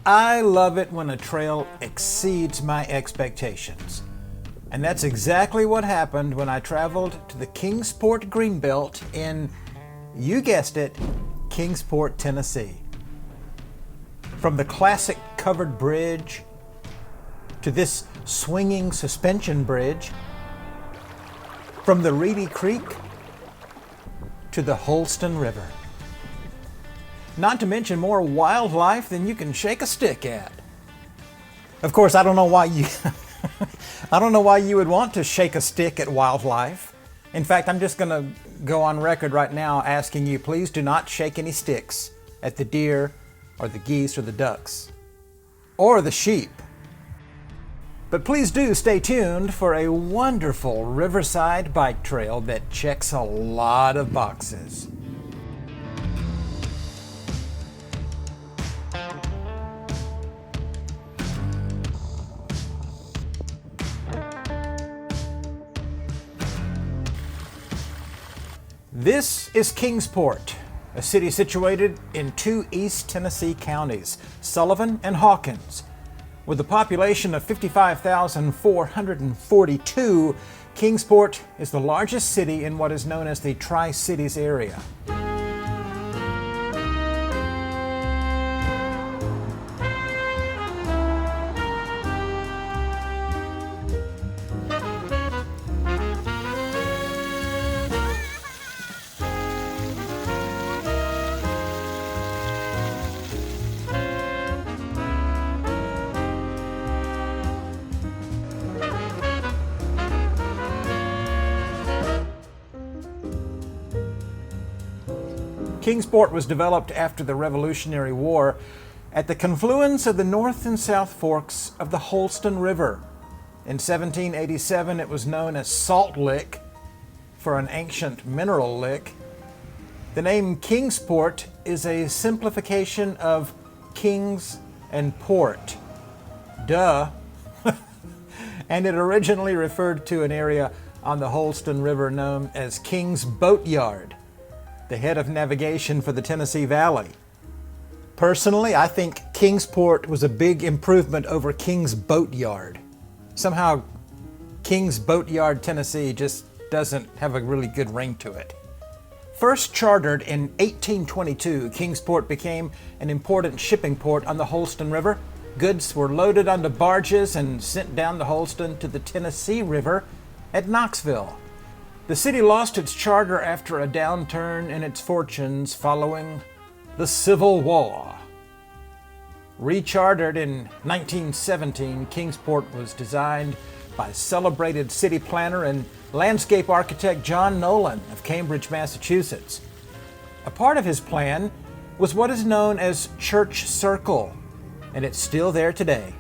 I love it when a trail exceeds my expectations. And that's exactly what happened when I traveled to the Kingsport Greenbelt in, you guessed it, Kingsport, Tennessee. From the classic covered bridge to this swinging suspension bridge, from the Reedy Creek to the Holston River. Not to mention more wildlife than you can shake a stick at. Of course, I don't know why you would want to shake a stick at wildlife. In fact, I'm just going to go on record right now asking you, please do not shake any sticks at the deer or the geese or the ducks or the sheep. But please do stay tuned for a wonderful Riverside bike trail that checks a lot of boxes. This is Kingsport, a city situated in two East Tennessee counties, Sullivan and Hawkins. With a population of 55,442, Kingsport is the largest city in what is known as the Tri-Cities area. Kingsport was developed after the Revolutionary War at the confluence of the North and South Forks of the Holston River. In 1787, it was known as Salt Lick for an ancient mineral lick. The name Kingsport is a simplification of Kings and Port. Duh. And it originally referred to an area on the Holston River known as King's Boatyard, the head of navigation for the Tennessee Valley. Personally, I think Kingsport was a big improvement over King's Boatyard. Somehow, King's Boatyard, Tennessee just doesn't have a really good ring to it. First chartered in 1822, Kingsport became an important shipping port on the Holston River. Goods were loaded onto barges and sent down the Holston to the Tennessee River at Knoxville. The city lost its charter after a downturn in its fortunes following the Civil War. Rechartered in 1917, Kingsport was designed by celebrated city planner and landscape architect John Nolan of Cambridge, Massachusetts. A part of his plan was what is known as Church Circle, and it's still there today.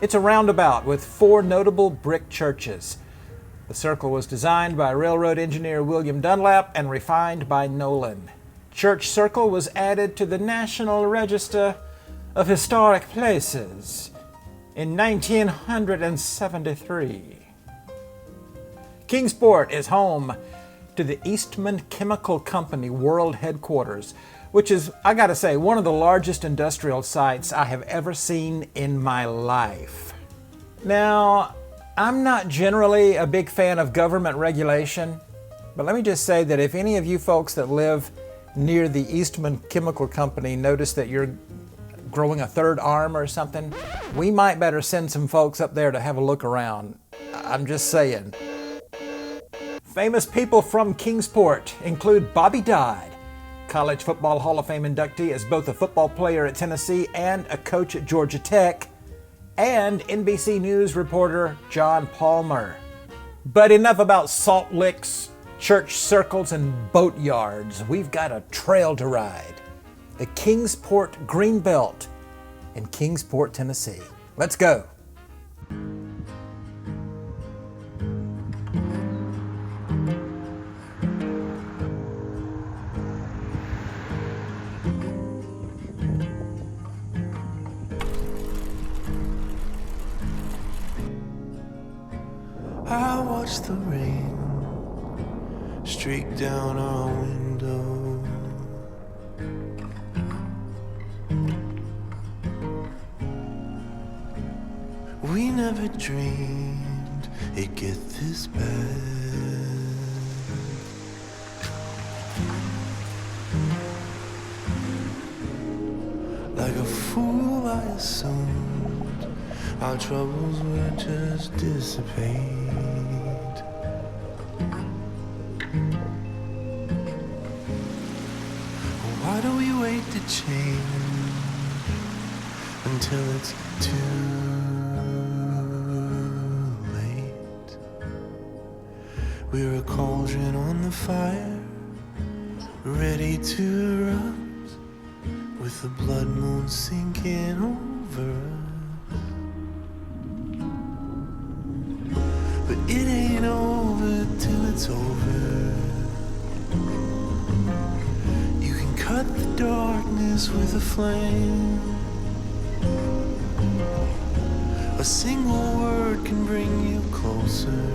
It's a roundabout with 4 notable brick churches. The circle was designed by railroad engineer William Dunlap and refined by Nolan. Church Circle was added to the National Register of Historic Places in 1973. Kingsport is home to the Eastman Chemical Company World Headquarters, which is, I gotta say, one of the largest industrial sites I have ever seen in my life. Now, I'm not generally a big fan of government regulation, but let me just say that if any of you folks that live near the Eastman Chemical Company notice that you're growing a third arm or something, we might better send some folks up there to have a look around. I'm just saying. Famous people from Kingsport include Bobby Dodd, College Football Hall of Fame inductee as both a football player at Tennessee and a coach at Georgia Tech, and NBC News reporter John Palmer. But enough about salt licks, church circles, and boatyards. We've got a trail to ride. The Kingsport Greenbelt in Kingsport, Tennessee. Let's go. I watch the rain streak down our window. We never dreamed it'd get this bad. Like a fool I assumed our troubles would just dissipate. Why do we wait to change until it's too late? We're a cauldron on the fire, ready to erupt, with the blood moon sinking over us. But it ain't over till it's over. You can cut the darkness with a flame. A single word can bring you closer.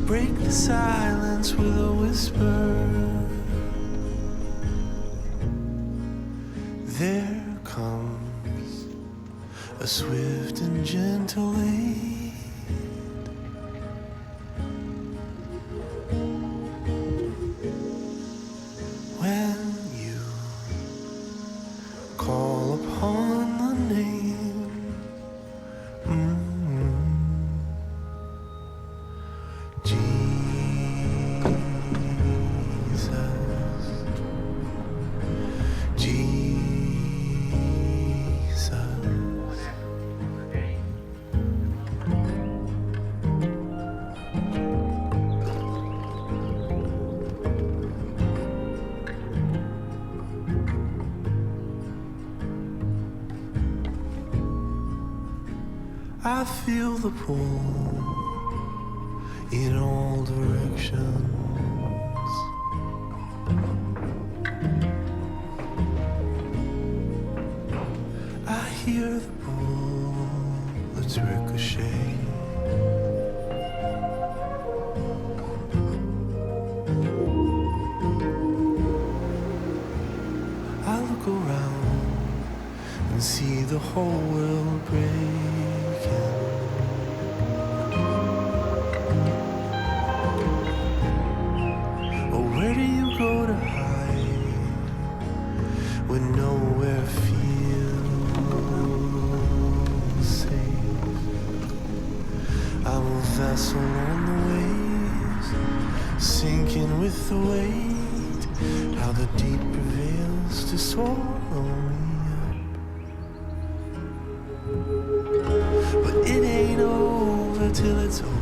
Break the silence with a whisper. There comes a swift and gentle aid. When you call upon the name, I feel the pull in all directions. I hear the bullets ricochet. I look around and see the whole world breaking. Where do you go to hide when nowhere feels safe? I'm a vessel on the waves, sinking with the weight. How the deep prevails to swallow me up. But it ain't over till it's over.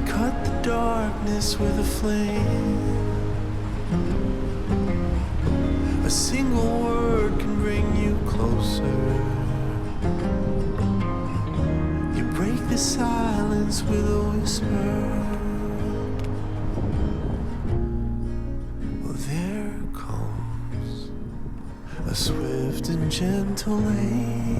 Cut the darkness with a flame. A single word can bring you closer. You break the silence with a whisper. Well, there comes a swift and gentle aid.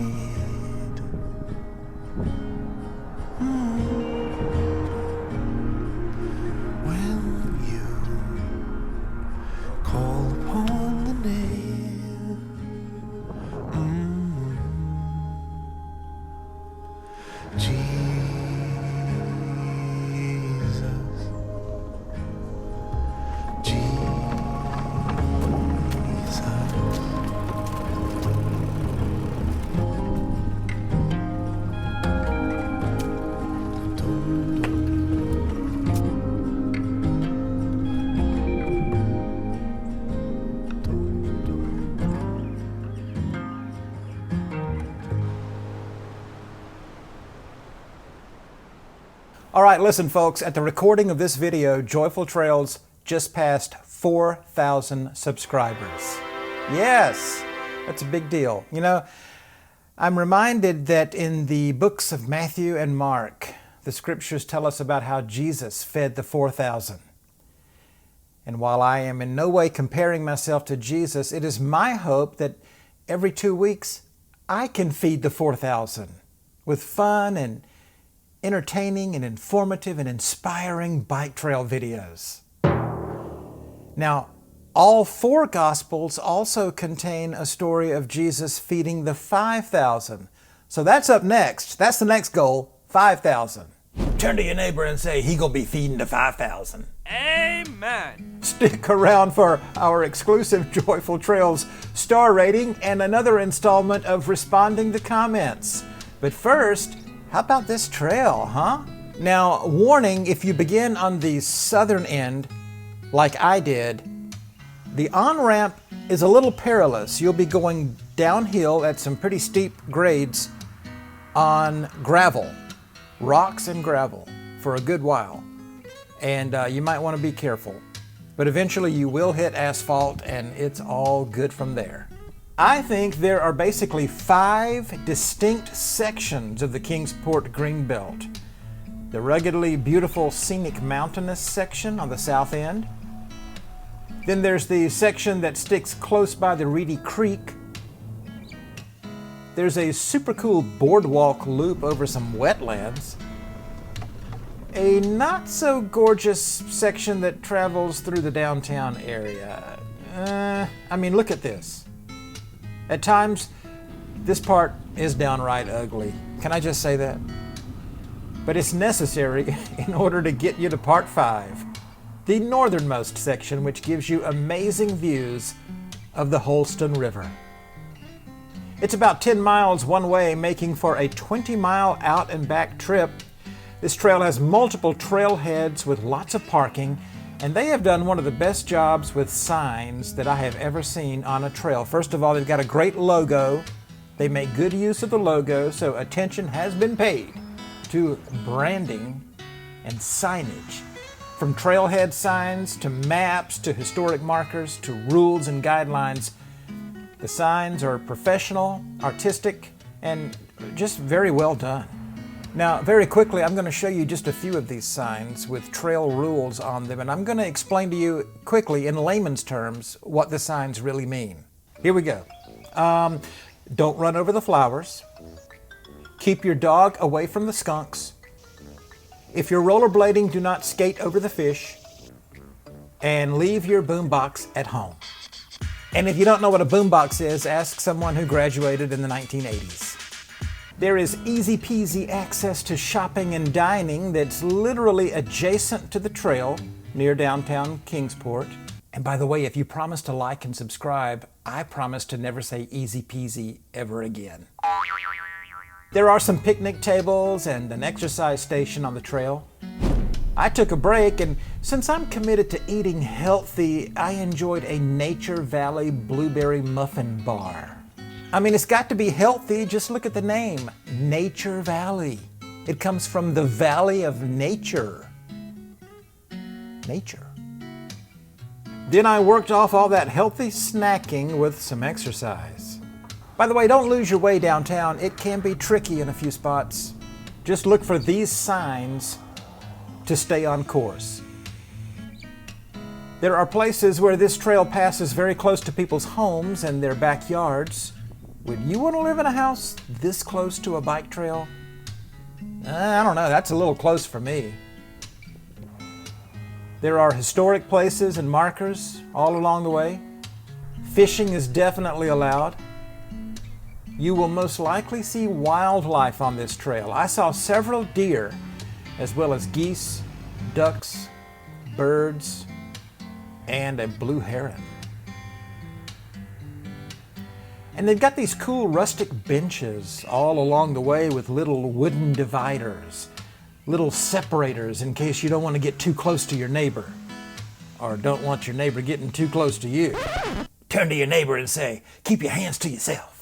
All right, listen, folks, at the recording of this video, Joyful Trails just passed 4,000 subscribers. Yes, that's a big deal. You know, I'm reminded that in the books of Matthew and Mark, the scriptures tell us about how Jesus fed the 4,000. And while I am in no way comparing myself to Jesus, it is my hope that every 2 weeks I can feed the 4,000 with fun and entertaining and informative and inspiring bike trail videos. Now, All four Gospels also contain a story of Jesus feeding the 5,000. So that's up next. That's the next goal, 5,000. Turn to your neighbor and say, he gonna be feeding the 5,000. Amen. Stick around for our exclusive Joyful Trails star rating and another installment of responding to comments. But first, how about this trail, huh? Now, warning, if you begin on the southern end, like I did, the on-ramp is a little perilous. You'll be going downhill at some pretty steep grades on gravel, rocks and gravel, for a good while. And you might want to be careful. But eventually you will hit asphalt and it's all good from there. I think there are basically 5 distinct sections of the Kingsport Greenbelt. The ruggedly beautiful Scenic mountainous section on the south end. Then there's the section that sticks close by the Reedy Creek. There's a super cool boardwalk loop over some wetlands. A not so gorgeous section that travels through the downtown area. I mean, look at this. At times, this part is downright ugly. Can I just say that? But it's necessary in order to get you to part 5, the northernmost section, which gives you amazing views of the Holston River. It's about 10 miles one way, making for a 20-mile out and back trip. This trail has multiple trailheads with lots of parking, and they have done one of the best jobs with signs that I have ever seen on a trail. First of all, they've got a great logo. They make good use of the logo, so attention has been paid to branding and signage. From trailhead signs to maps to historic markers to rules and guidelines, the signs are professional, artistic, and just very well done. Now, very quickly, I'm going to show you just a few of these signs with trail rules on them, and I'm going to explain to you quickly in layman's terms what the signs really mean. Here we go. Don't run over the flowers. Keep your dog away from the skunks. If you're rollerblading, do not skate over the fish. And leave your boombox at home. And if you don't know what a boombox is, ask someone who graduated in the 1980s. There is easy peasy access to shopping and dining that's literally adjacent to the trail near downtown Kingsport. And by the way, if you promise to like and subscribe, I promise to never say easy peasy ever again. There are some picnic tables and an exercise station on the trail. I took a break, and since I'm committed to eating healthy, I enjoyed a Nature Valley blueberry muffin bar. I mean, it's got to be healthy. Just look at the name, Nature Valley. It comes from the Valley of Nature. Nature. Then I worked off all that healthy snacking with some exercise. By the way, don't lose your way downtown. It can be tricky in a few spots. Just look for these signs to stay on course. There are places where this trail passes very close to people's homes and their backyards. Would you want to live in a house this close to a bike trail? I don't know, that's a little close for me. There are historic places and markers all along the way. Fishing is definitely allowed. You will most likely see wildlife on this trail. I saw several deer, as well as geese, ducks, birds, and a blue heron. And they've got these cool rustic benches all along the way with little wooden dividers, little separators in case you don't want to get too close to your neighbor, or don't want your neighbor getting too close to you. Turn to your neighbor and say, keep your hands to yourself.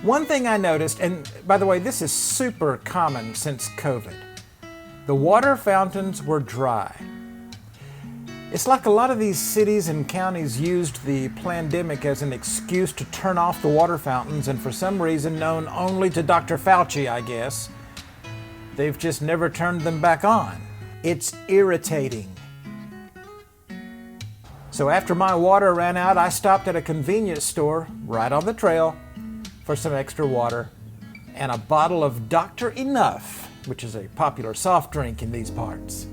One thing I noticed, and by the way, this is super common since COVID, the water fountains were dry. It's like a lot of these cities and counties used the pandemic as an excuse to turn off the water fountains, and for some reason known only to Dr. Fauci, I guess, they've just never turned them back on. It's irritating. So after my water ran out, I stopped at a convenience store right on the trail for some extra water and a bottle of Dr. Enough, which is a popular soft drink in these parts.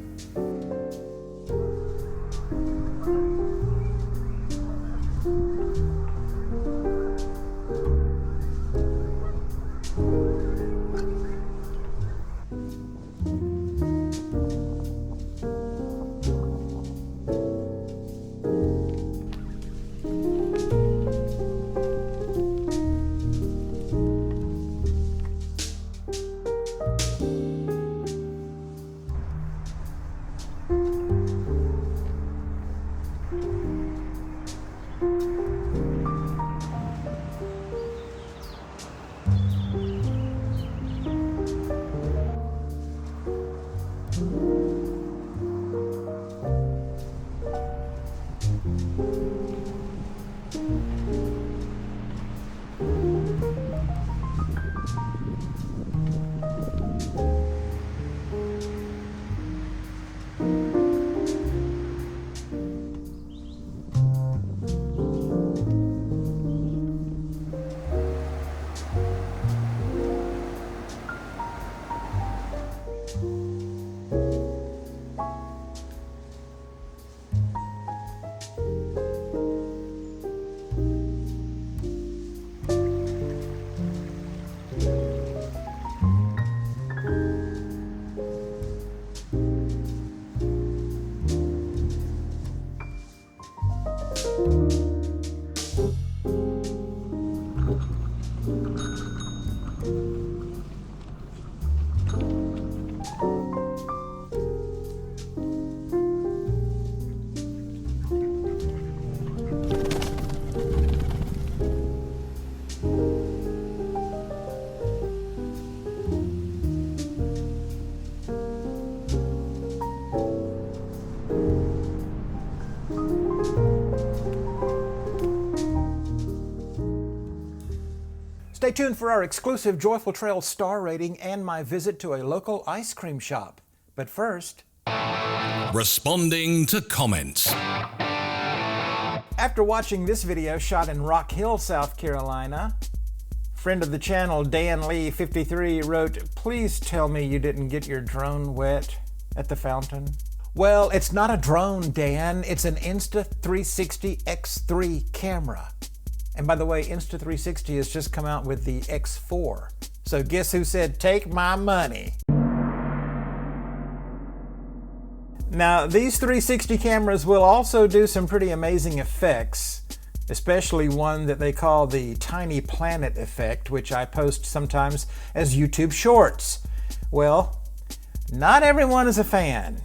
Stay tuned for our exclusive Joyful Trail star rating and my visit to a local ice cream shop. But first, responding to comments. After watching this video shot in Rock Hill, South Carolina, friend of the channel Dan Lee 53 wrote, "Please tell me you didn't get your drone wet at the fountain." Well, it's not a drone, Dan. It's an Insta360 X3 camera. And by the way, Insta360 has just come out with the X4. So guess who said, "Take my money"? Now, these 360 cameras will also do some pretty amazing effects, especially one that they call the tiny planet effect, which I post sometimes as YouTube shorts. Well, not everyone is a fan.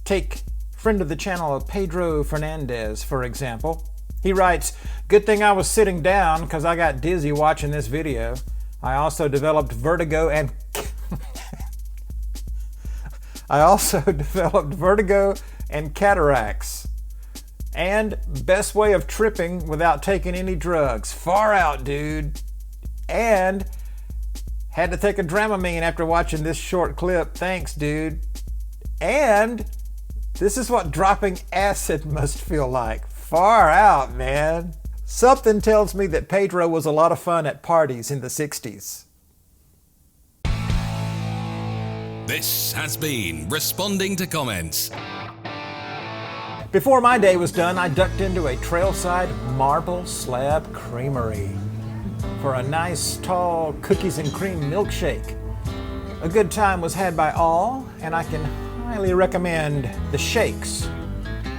Take friend of the channel Pedro Fernandez, for example. He writes, "Good thing I was sitting down because I got dizzy watching this video. I also developed vertigo and cataracts. And best way of tripping without taking any drugs. Far out, dude. And had to take a Dramamine after watching this short clip. Thanks, dude. And this is what dropping acid must feel like. Far out, man." Something tells me that Pedro was a lot of fun at parties in the 60s. This has been Responding to Comments. Before my day was done, I ducked into a trailside marble slab creamery for a nice, tall cookies and cream milkshake. A good time was had by all, and I can highly recommend the shakes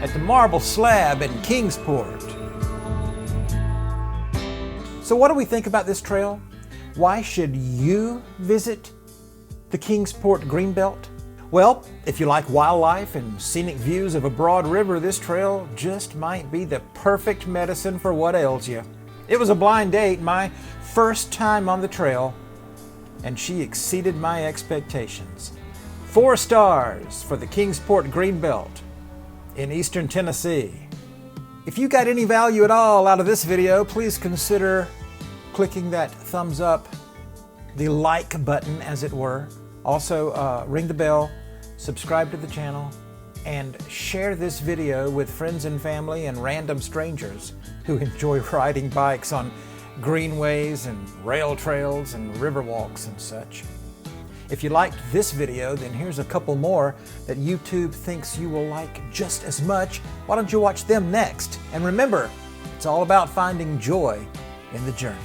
at the Marble Slab in Kingsport. So what do we think about this trail? Why should you visit the Kingsport Greenbelt? Well, if you like wildlife and scenic views of a broad river, this trail just might be the perfect medicine for what ails you. It was a blind date, my first time on the trail, and she exceeded my expectations. 4 stars for the Kingsport Greenbelt in eastern Tennessee. If you got any value at all out of this video, please consider clicking that thumbs up, the like button as it were. Also, ring the bell, subscribe to the channel, and share this video with friends and family and random strangers who enjoy riding bikes on greenways and rail trails and river walks and such. If you liked this video, then here's a couple more that YouTube thinks you will like just as much. Why don't you watch them next? And remember, it's all about finding joy in the journey.